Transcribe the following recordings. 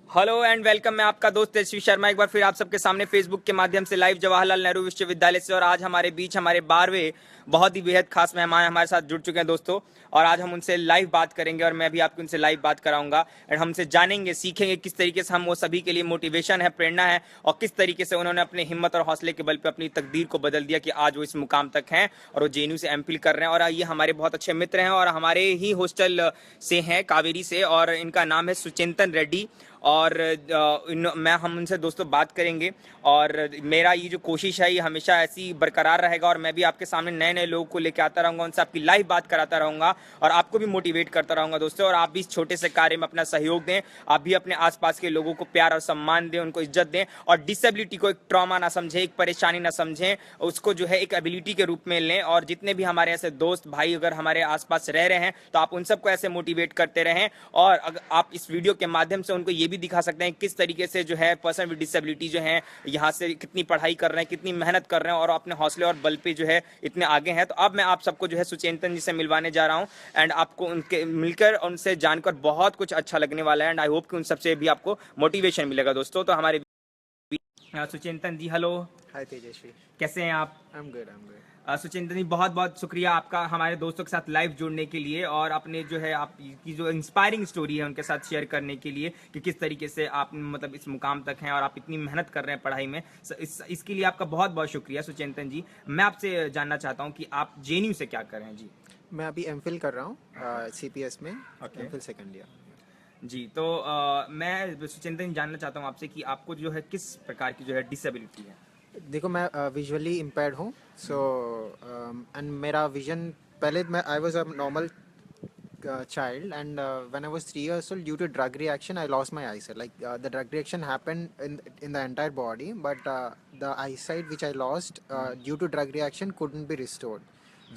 Hello and welcome. मैं आपका दोस्त तेजस्वी शर्मा एक बार फिर आप सबके सामने फेसबुक के माध्यम से लाइव जवाहरलाल नेहरू विश्वविद्यालय से। और आज हमारे बीच हमारे 12वें बहुत ही बेहद खास मेहमान हमारे साथ जुड़ चुके हैं दोस्तों। और आज हम उनसे लाइव बात करेंगे और मैं भी आपको उनसे लाइव बात कराऊंगा एंड हमसे जानेंगे सीखेंगे किस तरीके से हम वो सभी के लिए मोटिवेशन है, प्रेरणा है और किस तरीके से उन्होंने अपने हिम्मत और हौसले के बल पर अपनी तकदीर को बदल दिया कि आज वो इस मुकाम तक हैं और वो जेएनयू से एमफिल कर रहे हैं। और ये हमारे बहुत अच्छे मित्र हैं और हमारे ही हॉस्टल से हैं, कावेरी से, और इनका नाम है सुचिंतन रेड्डी। और हम उनसे दोस्तों बात करेंगे और मेरा ये जो कोशिश है ये हमेशा ऐसी बरकरार रहेगा और मैं भी आपके सामने नए नए लोगों को लेकर आता रहूँगा, उनसे आपकी लाइव बात कराता रहूँगा और आपको भी मोटिवेट करता रहूँगा दोस्तों। और आप भी इस छोटे से कार्य में अपना सहयोग दें, आप भी अपने आसपास के लोगों को प्यार और सम्मान दें, उनको इज्जत दें और डिसेबिलिटी को एक ट्रॉमा ना समझें, एक परेशानी ना समझें, उसको जो है एक एबिलिटी के रूप में लें। और जितने भी हमारे ऐसे दोस्त भाई अगर हमारे आसपास रह रहे हैं तो आप उन सबको ऐसे मोटिवेट करते रहें। और अगर आप इस वीडियो के माध्यम से उनको ये भी दिखा सकते हैं किस तरीके से जो है पर्सन विद डिसेबिलिटी जो है यहाँ से कितनी पढ़ाई कर रहे हैं, कितनी मेहनत कर रहे हैं और अपने हौसले और बल पे जो है इतने आगे हैं। तो अब मैं आप सबको जो है सुचिंतन जी से मिलवाने जा रहा हूँ एंड आपको उनके मिलकर उनसे जानकर बहुत कुछ अच्छा लगने वाला है एंड आई होप कि उन सबसे भी आपको मोटिवेशन मिलेगा दोस्तों। तो हमारे सुचिंतन जी, हेलो। हाय तेजस्वी। कैसे हैं आप? I am good. सुचिंतन जी, बहुत बहुत शुक्रिया आपका हमारे दोस्तों के साथ लाइव जुड़ने के लिए और अपने जो है आपकी जो इंस्पायरिंग स्टोरी है उनके साथ शेयर करने के लिए कि किस तरीके से आप मतलब इस मुकाम तक हैं और आप इतनी मेहनत कर रहे हैं पढ़ाई में। इसके लिए आपका बहुत बहुत शुक्रिया सुचिंतन जी। मैं आपसे जानना चाहता हूँ कि आप जेएनयू से क्या कर रहे हैं जी? मैं अभी एमफिल कर रहा हूँ सीपीएस में। Okay MPhil second year. जी। तो मैं सुचिंतन जानना चाहता हूँ आपसे कि आपको जो है किस प्रकार की जो है डिसेबिलिटी है? देखो, मैं विजुअली इम्पेयर्ड हूँ। सो एंड मेरा विजन, पहले मैं I was a normal child, and when I was 3 years old, due to drug reaction, I lost my eyesight. Like the drug reaction happened in the entire body, but the eyesight which I lost due to drug reaction couldn't be restored.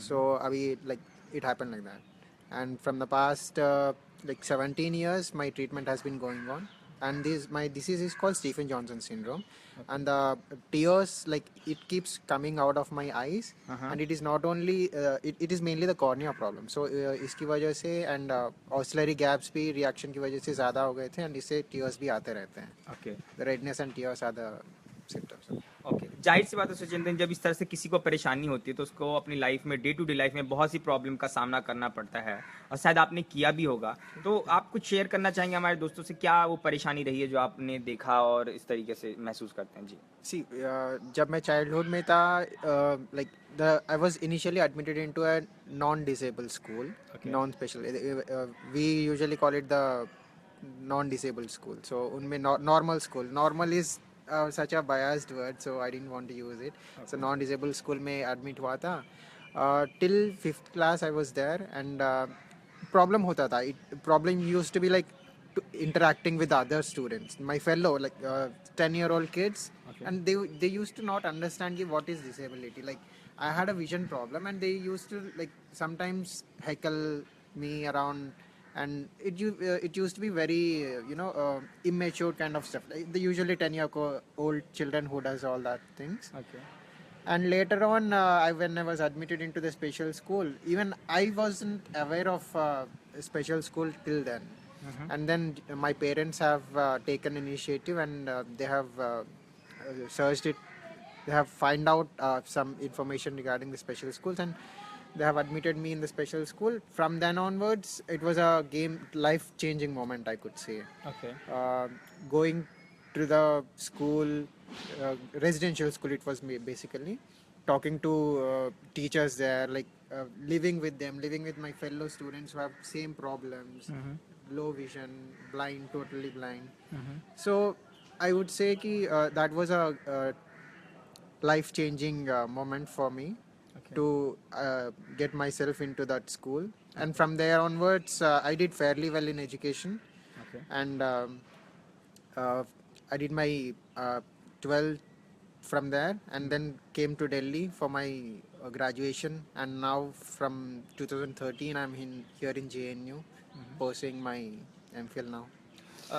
So abhi, like, it happened like that. And from the past like 17 years, my treatment has been going on. And this my disease is called Stephen Johnson syndrome. And the tears, like, it keeps coming out of my eyes. And it is not only it is mainly the cornea problem. So इसकी वजह से and auxiliary gaps भी reaction की वजह से ज़्यादा हो गए थे एंड इससे टीयर्स भी आते रहते हैं. Okay the redness and tears are the symptoms. Okay, जाहिर सी बात है सुचिंतन, जब इस तरह से किसी को परेशानी होती है तो उसको अपनी लाइफ में डे टू डे लाइफ में बहुत सी प्रॉब्लम का सामना करना पड़ता है और शायद आपने किया भी होगा। तो आप कुछ शेयर करना चाहेंगे हमारे दोस्तों से, क्या वो परेशानी रही है जो आपने देखा और इस तरीके से महसूस करते हैं जी? सी जब मैं चाइल्डहुड में था, like the I was initially admitted into a non disable school. Okay. Non special, we usually call it the non disable school. So उनमें normal school, normal is such a biased word, so I didn't want to use it. So non disable school में admit हुआ था. Till 5th class I was there and problem होता था. Problem used to be like interacting with other students, my fellow, like 10-year-old kids. Okay. And they used to not understand what is disability. Like, I had a vision problem and they used to, like, sometimes heckle me around. And it used to be very immature kind of stuff. Like, the usually 10-year-old children who does all that things. Okay. And later on, when I was admitted into the special school, even I wasn't aware of special school till then. And then my parents have taken initiative and they have searched it. They have find out some information regarding the special schools, and they have admitted me in the special school. From then onwards, it was a life changing moment, I could say. Okay. Going to the school, residential school, it was basically talking to teachers there, like living with them, living with my fellow students who have same problems. Low vision, blind, totally blind. So I would say ki that was a life changing moment for me. Okay. To get myself into that school. And from there onwards, I did fairly well in education. Okay. And I did my 12th from there, and then came to Delhi for my graduation. And now from 2013, I'm here in JNU pursuing my MPhil now.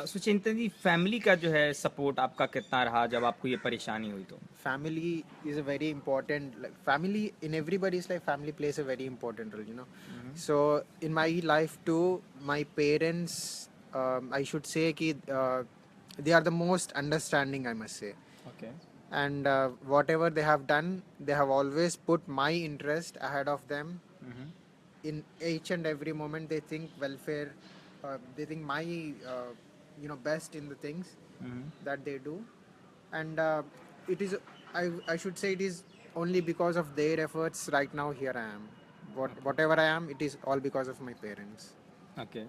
Suchintan ji, family का जो है support आपका कितना रहा जब आपको ये परेशानी हुई तो? Family is a very important, like, family in everybody's life. Family plays a very important role. So in my life too, my parents, I should say ki they are the most understanding, I must say. Okay. And whatever they have done, they have always put my interest ahead of them. In each and every moment, they think welfare. They think my best in the things that they do, and it is. I should say it is only because of their efforts. Right now, here I am. Whatever I am, it is all because of my parents. Okay.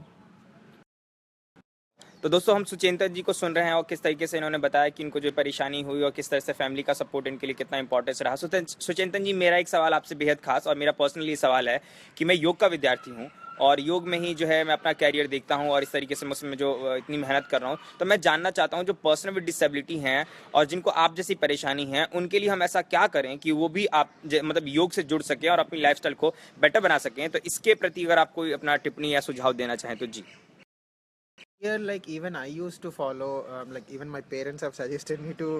तो दोस्तों हम सुचेतन जी को सुन रहे हैं और किस तरीके से इन्होंने बताया कि इनको जो परेशानी हुई और किस तरह से फैमिली का सपोर्ट इनके लिए कितना इंपॉर्टेंस रहा। सुचेतन जी, मेरा एक सवाल आपसे बेहद खास और मेरा पर्सनली सवाल है कि मैं योग का विद्यार्थी हूँ और योग में ही जो है मैं अपना कैरियर देखता हूँ और इस तरीके से मैं उसमें जो इतनी मेहनत कर रहा हूँ, तो मैं जानना चाहता हूँ जो पर्सन विद डिसेबिलिटी हैं और जिनको आप जैसी परेशानी है, उनके लिए हम ऐसा क्या करें कि वो भी आप मतलब योग से जुड़ सकें और अपनी लाइफस्टाइल को बेटर बना सकें। तो इसके प्रति अगर आप कोई अपना टिप्पणी या सुझाव देना चाहें तो जी। Here, like even I used to follow, like even my parents have suggested me to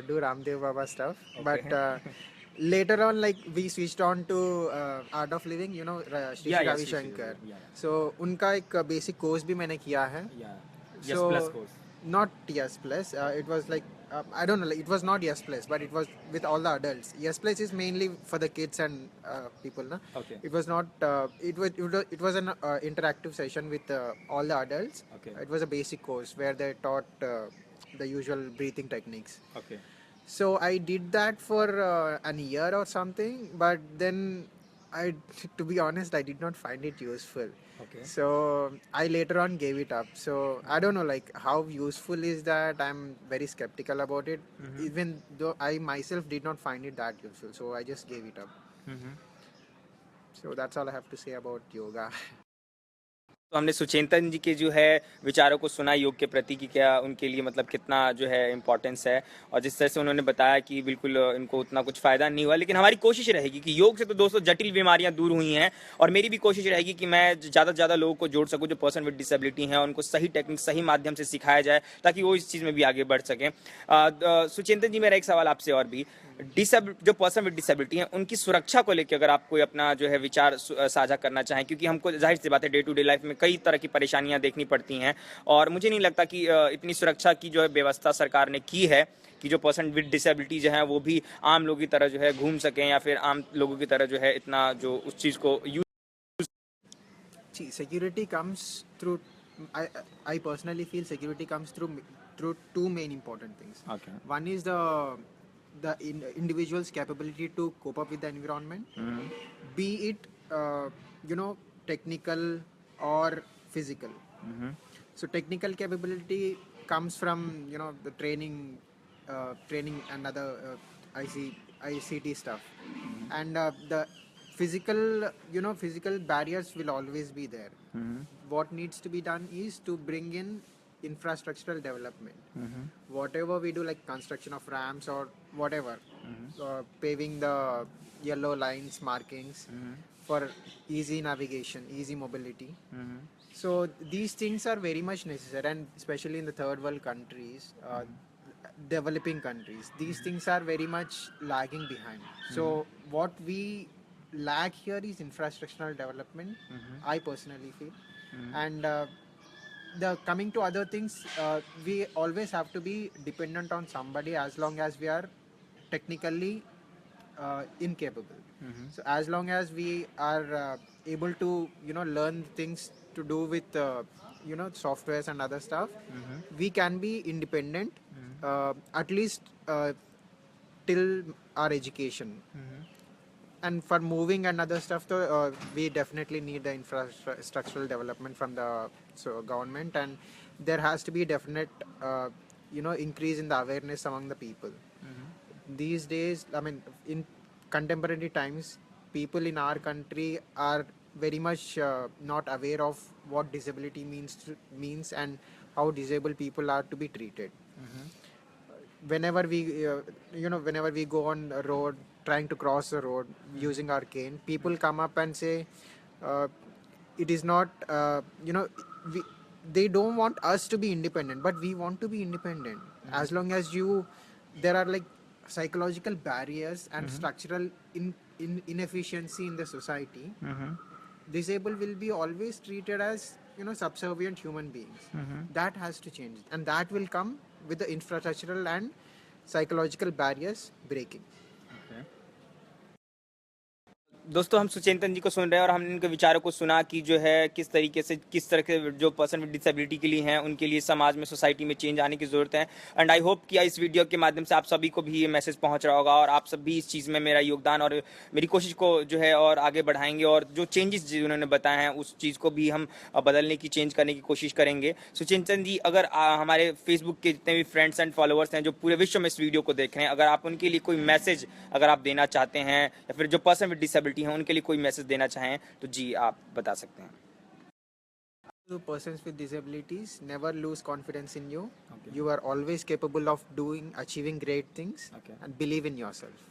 do Ramdev Baba stuff. Okay. But later on, like we switched on to Art of Living, Shri Yeah, Shri yeah, Ravi Shri Shri Shankar. Ravi, yeah, yeah. So उनका एक basic course भी मैंने किया है. Yeah. Yes So plus course. not Yes Plus. It was like I don't know. Like, it was not Yes Plus, but it was with all the adults. Yes Plus is mainly for the kids and people. Na? Okay. It was not. It was an interactive session with all the adults. Okay. It was a basic course where they taught the usual breathing techniques. Okay. So I did that for an year or something, but then to be honest, I did not find it useful. Okay. So I later on gave it up. So I don't know, like how useful is that? I'm very skeptical about it, even though I myself did not find it that useful. So I just gave it up. So that's all I have to say about yoga. तो हमने सुचेतन जी के जो है विचारों को सुना योग के प्रति कि क्या उनके लिए मतलब कितना जो है इम्पोर्टेंस है और जिस तरह से उन्होंने बताया कि बिल्कुल इनको उतना कुछ फ़ायदा नहीं हुआ, लेकिन हमारी कोशिश रहेगी कि योग से तो दोस्तों जटिल बीमारियां दूर हुई हैं और मेरी भी कोशिश रहेगी कि मैं ज़्यादा से ज़्यादा लोगों को जोड़ सकूँ जो पर्सन विद डिसेबिलिटी हैं, उनको सही टेक्निक सही माध्यम से सिखाया जाए ताकि वो इस चीज़ में भी आगे बढ़ सकें। सुचेतन जी, मेरा एक सवाल आपसे और भी, जो पर्सन विद डिसेबिलिटी हैं उनकी सुरक्षा को लेकर अगर आप कोई अपना जो है विचार साझा करना चाहें, क्योंकि हमको जाहिर सी बात है डे टू डे लाइफ में कई तरह की परेशानियां देखनी पड़ती हैं और मुझे नहीं लगता कि इतनी सुरक्षा की जो है व्यवस्था सरकार ने की है कि जो पर्सन विद डिसेबिलिटी जो है वो भी आम लोगों की तरह जो है घूम सकें या फिर आम लोगों की तरह जो है इतना जो उस चीज़ को use. See, security comes through. I personally feel security comes through two main important things. Okay. One is the individual's capability to cope up with the environment, be it technical or physical. So technical capability comes from the training and other ICT stuff, and the physical barriers will always be there. What needs to be done is to bring in infrastructural development. Whatever we do, like construction of ramps or whatever, paving the yellow lines markings for easy navigation, easy mobility. So these things are very much necessary, and especially in the third world developing countries, these things are very much lagging behind. So what we lack here is infrastructural development, I personally feel. And the coming to other things, we always have to be dependent on somebody as long as we are technically incapable. So as long as we are able to learn things to do with softwares and other stuff, we can be independent, at least till our education. And for moving and other stuff, though, we definitely need the infrastructural development from the government, and there has to be definite increase in the awareness among the people. These days, I mean, in contemporary times, people in our country are very much not aware of what disability means and how disabled people are to be treated. Whenever we go on a road trying to cross the road using our cane, people come up and say it is not they don't want us to be independent, but we want to be independent. As long as there are like psychological barriers and structural inefficiency in the society, disabled will be always treated as subservient human beings. That has to change, and that will come with the infrastructural and psychological barriers breaking. दोस्तों हम सुचेतन जी को सुन रहे हैं और हमने इनके विचारों को सुना कि जो है किस तरीके से किस तरह के जो पर्सन विद डिसेबिलिटी के लिए हैं उनके लिए समाज में सोसाइटी में चेंज आने की ज़रूरत है। एंड आई होप कि इस वीडियो के माध्यम से आप सभी को भी ये मैसेज पहुंच रहा होगा और आप सब भी इस चीज़ में मेरा योगदान और मेरी कोशिश को जो है और आगे बढ़ाएंगे और जो चेंजेस जिन्होंने बताए हैं उस चीज़ को भी हम बदलने की चेंज करने की कोशिश करेंगे। सुचेतन जी, अगर हमारे फेसबुक के जितने भी फ्रेंड्स एंड फॉलोअर्स हैं जो पूरे विश्व में इस वीडियो को देख रहे हैं, अगर आप उनके लिए कोई मैसेज अगर आप देना चाहते हैं या फिर जो पर्सन विद डिसेबिलिटी हैं उनके लिए कोई मैसेज देना चाहें तो जी आप बता सकते हैं। To persons with disabilities, never lose confidence in you. You are always capable of achieving great things, and believe in yourself.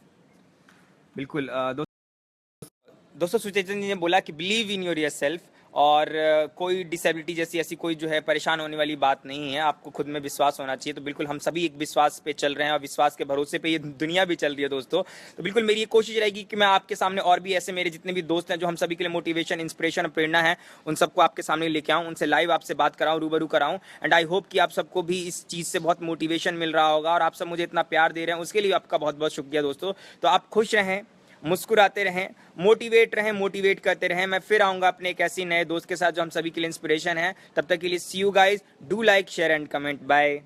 बिल्कुल दोस्तों सुचेतन जी ने बोला कि बिलीव इन योर सेल्फ और कोई डिसेबिलिटी जैसी ऐसी कोई जो है परेशान होने वाली बात नहीं है, आपको खुद में विश्वास होना चाहिए। तो बिल्कुल हम सभी एक विश्वास पे चल रहे हैं और विश्वास के भरोसे पे ये दुनिया भी चल रही है दोस्तों। तो बिल्कुल मेरी ये कोशिश रहेगी कि मैं आपके सामने और भी ऐसे मेरे जितने भी दोस्त हैं जो हम सभी के लिए मोटिवेशन, इंस्पिरेशन और प्रेरणा है, उन सबको आपके सामने लेके आऊँ, उनसे लाइव आपसे बात कराऊँ, रूबरू कराऊँ। एंड आई होप कि आप सबको भी इस चीज़ से बहुत मोटिवेशन मिल रहा होगा और आप सब मुझे इतना प्यार दे रहे हैं उसके लिए आपका बहुत बहुत शुक्रिया दोस्तों। तो आप खुश रहें, मुस्कुराते रहें, मोटिवेट करते रहें। मैं फिर आऊँगा अपने एक ऐसे नए दोस्त के साथ जो हम सभी के लिए इंस्पिरेशन है। तब तक के लिए see you guys, do like, share and comment. Bye.